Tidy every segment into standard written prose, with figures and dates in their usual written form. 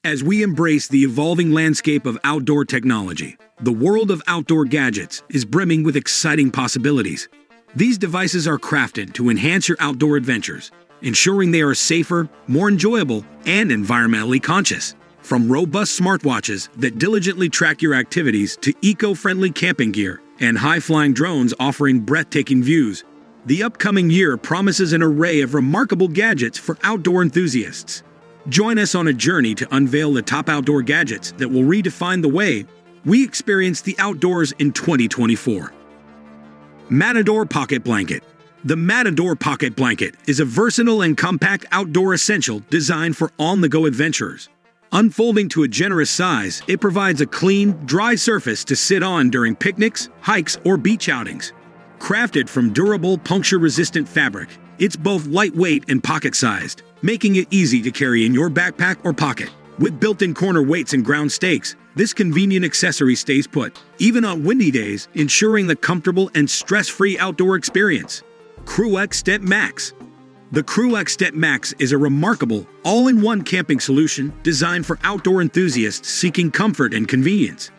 As we embrace the evolving landscape of outdoor technology, the world of outdoor gadgets is brimming with exciting possibilities. These devices are crafted to enhance your outdoor adventures, ensuring they are safer, more enjoyable, and environmentally conscious. From robust smartwatches that diligently track your activities to eco-friendly camping gear and high-flying drones offering breathtaking views, the upcoming year promises an array of remarkable gadgets for outdoor enthusiasts. Join us on a journey to unveil the top outdoor gadgets that will redefine the way we experience the outdoors in 2024. Matador Pocket Blanket. The Matador Pocket Blanket is a versatile and compact outdoor essential designed for on-the-go adventurers. Unfolding to a generous size, it provides a clean, dry surface to sit on during picnics, hikes, or beach outings. Crafted from durable, puncture-resistant fabric, it's both lightweight and pocket-sized, making it easy to carry in your backpack or pocket. With built-in corner weights and ground stakes, this convenient accessory stays put, even on windy days, ensuring the comfortable and stress-free outdoor experience. Crua Xtent Maxx. The Crua Xtent Maxx is a remarkable, all-in-one camping solution designed for outdoor enthusiasts seeking comfort and convenience.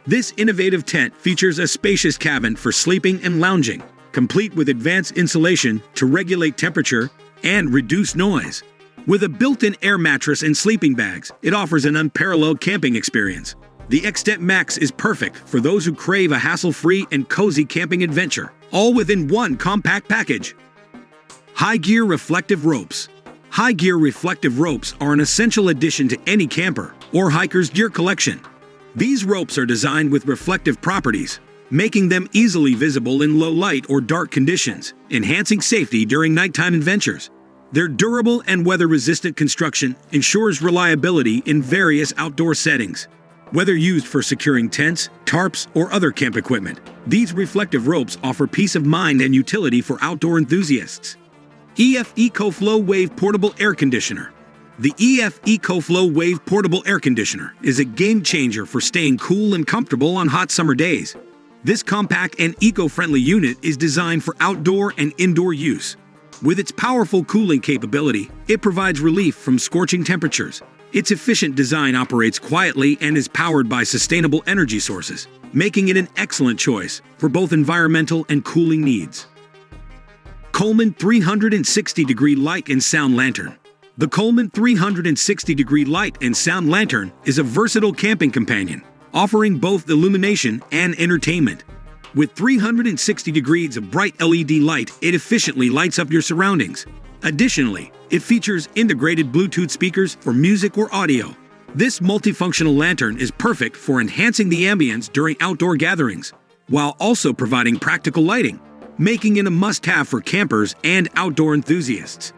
This innovative tent features a spacious cabin for sleeping and lounging, complete with advanced insulation to regulate temperature and reduce noise. With a built-in air mattress and sleeping bags, it offers an unparalleled camping experience. The Xtent Maxx is perfect for those who crave a hassle-free and cozy camping adventure, all within one compact package. High Gear Reflective Ropes. High Gear reflective ropes are an essential addition to any camper or hiker's gear collection. These ropes are designed with reflective properties, making them easily visible in low light or dark conditions, enhancing safety during nighttime adventures. Their durable and weather-resistant construction ensures reliability in various outdoor settings. Whether used for securing tents, tarps, or other camp equipment, these reflective ropes offer peace of mind and utility for outdoor enthusiasts. ECOFLOW Wave Portable Air Conditioner. The ECOFLOW Wave Portable Air Conditioner is a game-changer for staying cool and comfortable on hot summer days. This compact and eco-friendly unit is designed for outdoor and indoor use. With its powerful cooling capability, it provides relief from scorching temperatures. Its efficient design operates quietly and is powered by sustainable energy sources, making it an excellent choice for both environmental and cooling needs. Coleman 360-degree Light and Sound Lantern. The Coleman 360-degree Light and Sound Lantern is a versatile camping companion, offering both illumination and entertainment. With 360 degrees of bright LED light, it efficiently lights up your surroundings. Additionally, it features integrated Bluetooth speakers for music or audio. This multifunctional lantern is perfect for enhancing the ambience during outdoor gatherings, while also providing practical lighting, making it a must-have for campers and outdoor enthusiasts.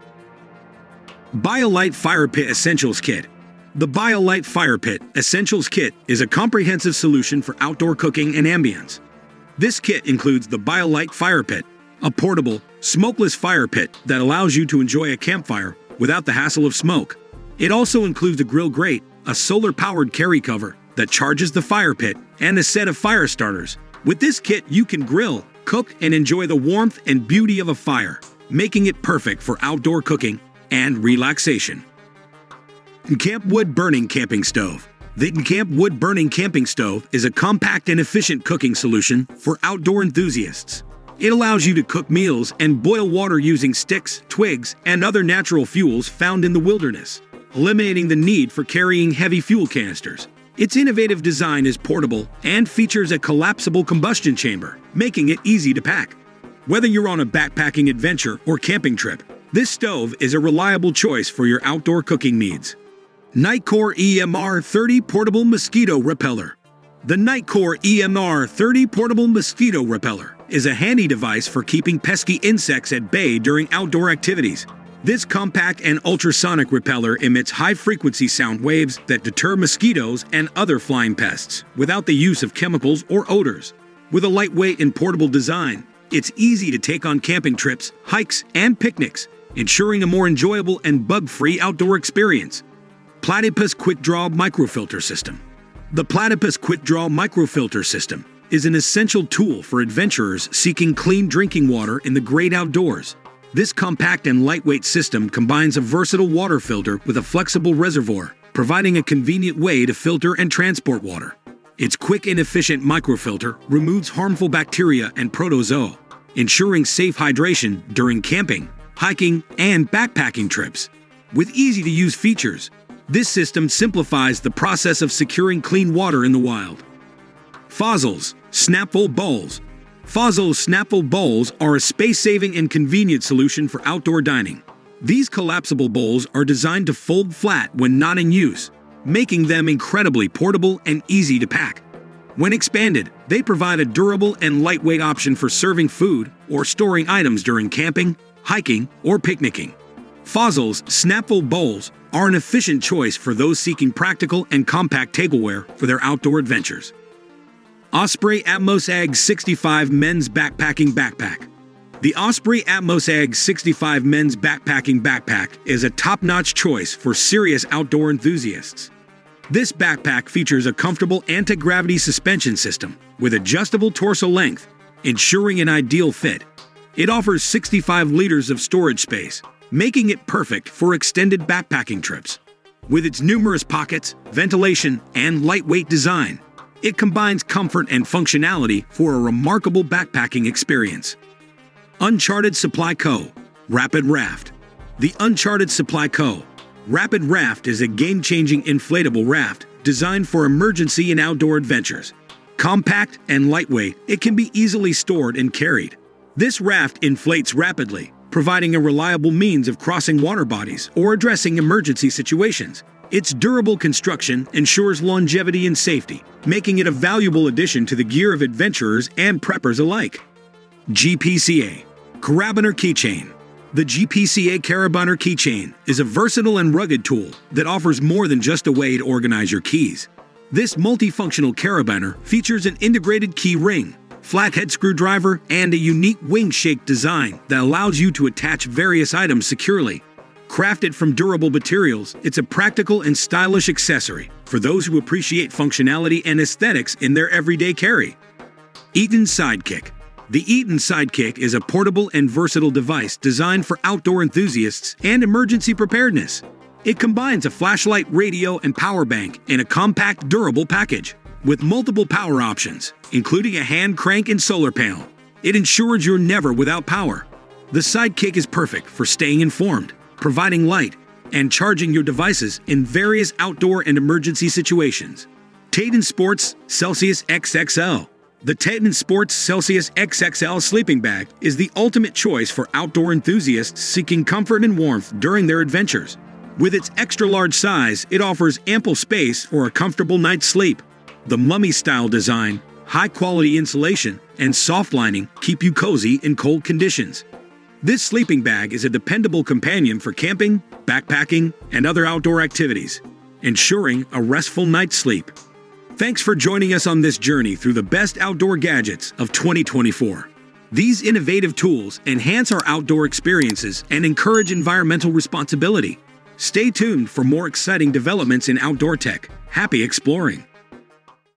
BioLite FirePit Essentials Kit. The BioLite FirePit Essentials Kit is a comprehensive solution for outdoor cooking and ambience. This kit includes the BioLite FirePit, a portable, smokeless fire pit that allows you to enjoy a campfire without the hassle of smoke. It also includes a grill grate, a solar-powered carry cover that charges the fire pit, and a set of fire starters. With this kit, you can grill, cook, and enjoy the warmth and beauty of a fire, making it perfect for outdoor cooking and relaxation. nCamp Wood Burning Camping Stove. The nCamp Wood Burning Camping Stove is a compact and efficient cooking solution for outdoor enthusiasts. It allows you to cook meals and boil water using sticks, twigs, and other natural fuels found in the wilderness, eliminating the need for carrying heavy fuel canisters. Its innovative design is portable and features a collapsible combustion chamber, making it easy to pack. Whether you're on a backpacking adventure or camping trip, this stove is a reliable choice for your outdoor cooking needs. Nitecore EMR30 Portable Mosquito Repeller. The Nitecore EMR30 Portable Mosquito Repeller is a handy device for keeping pesky insects at bay during outdoor activities. This compact and ultrasonic repeller emits high-frequency sound waves that deter mosquitoes and other flying pests without the use of chemicals or odors. With a lightweight and portable design, it's easy to take on camping trips, hikes, and picnics, ensuring a more enjoyable and bug-free outdoor experience. Platypus Quickdraw Microfilter System. The Platypus Quickdraw Microfilter System is an essential tool for adventurers seeking clean drinking water in the great outdoors. This compact and lightweight system combines a versatile water filter with a flexible reservoir, providing a convenient way to filter and transport water. Its quick and efficient microfilter removes harmful bacteria and protozoa, ensuring safe hydration during camping, hiking, and backpacking trips. With easy-to-use features, this system simplifies the process of securing clean water in the wild. Fozzils Snapfold Bowlz. Fozzils Snapfold Bowlz are a space-saving and convenient solution for outdoor dining. These collapsible bowls are designed to fold flat when not in use, making them incredibly portable and easy to pack. When expanded, they provide a durable and lightweight option for serving food or storing items during camping, hiking, or picnicking. Fozzils Snapfold Bowlz are an efficient choice for those seeking practical and compact tableware for their outdoor adventures. Osprey Atmos AG 65 Men's Backpacking Backpack. The Osprey Atmos AG 65 Men's Backpacking Backpack is a top-notch choice for serious outdoor enthusiasts. This backpack features a comfortable anti-gravity suspension system with adjustable torso length, ensuring an ideal fit. It offers 65 liters of storage space, making it perfect for extended backpacking trips. With its numerous pockets, ventilation, and lightweight design, it combines comfort and functionality for a remarkable backpacking experience. Uncharted Supply Co. Rapid Raft. The Uncharted Supply Co. Rapid Raft is a game-changing inflatable raft designed for emergency and outdoor adventures. Compact and lightweight, it can be easily stored and carried. This raft inflates rapidly, providing a reliable means of crossing water bodies or addressing emergency situations. Its durable construction ensures longevity and safety, making it a valuable addition to the gear of adventurers and preppers alike. GPCA Carabiner Keychain. The GPCA Carabiner Keychain is a versatile and rugged tool that offers more than just a way to organize your keys. This multifunctional carabiner features an integrated key ring, flathead screwdriver, and a unique wing-shaped design that allows you to attach various items securely. Crafted from durable materials, it's a practical and stylish accessory for those who appreciate functionality and aesthetics in their everyday carry. Eton Sidekick. The Eton Sidekick is a portable and versatile device designed for outdoor enthusiasts and emergency preparedness. It combines a flashlight, radio, and power bank in a compact, durable package. With multiple power options, including a hand crank and solar panel, it ensures you're never without power. The Sidekick is perfect for staying informed, providing light, and charging your devices in various outdoor and emergency situations. Teton Sports Celsius XXL. The Teton Sports Celsius XXL sleeping bag is the ultimate choice for outdoor enthusiasts seeking comfort and warmth during their adventures. With its extra-large size, it offers ample space for a comfortable night's sleep. The mummy-style design, high-quality insulation, and soft lining keep you cozy in cold conditions. This sleeping bag is a dependable companion for camping, backpacking, and other outdoor activities, ensuring a restful night's sleep. Thanks for joining us on this journey through the best outdoor gadgets of 2024. These innovative tools enhance our outdoor experiences and encourage environmental responsibility. Stay tuned for more exciting developments in outdoor tech. Happy exploring!